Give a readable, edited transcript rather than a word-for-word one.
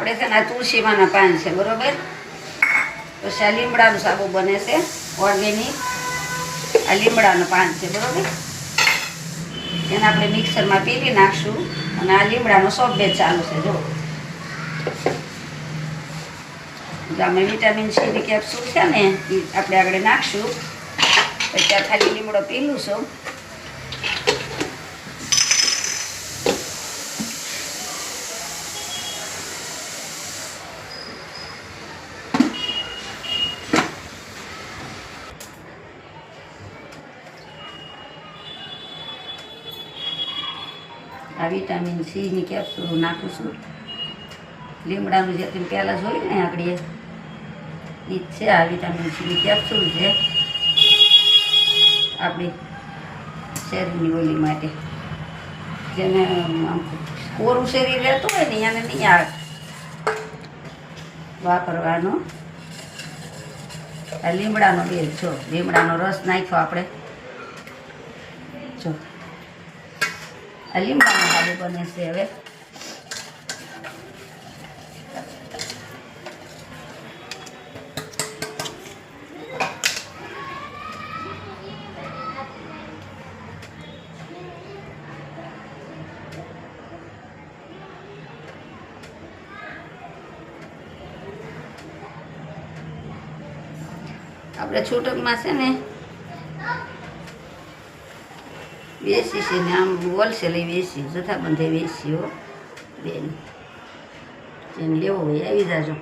આપણે છે ને આ તુલસીમાંના પાન છે બરોબર. પછી આ લીમડાનું સાબુ બને છે ઓર્ગેનિક. આ લીમડાનું પાન છે બરોબર. એને આપણે મિક્સરમાં પીલી નાખશું અને આ લીમડાનો સોપબેજ ચાલુ છે જો. આમાં વિટામિન સીની કેપ્સ્યુલ છે ને એ આપણે આગળ નાખશું. પછી આ ખાલી લીમડો પીલું છું. આ વિટામિન સીની કેપ્સ્યુલ નાખું છું. લીમડાનું જે તમે પહેલાં જોયું ને આગળ એ જ છે. આ વિટામિન સીની કેપ્સ્યુલ છે આપણી શરીરની ઓલી માટે. જેને આમ કોરું શરીર રહેતું હોય ને એને નહીં આવે વાપરવાનો. આ લીમડાનો બેજ જો, લીમડાનો રસ નાખ્યો આપણે જો. આ લીમડાનો સાબુ બને છે હવે. આપણે છૂટકમાં છે ને વેચી છે ને આમ હોલસેલ વેચી જથ્થાબંધે વેચી હો બેન. જેને લેવો હોય આવી જાજો.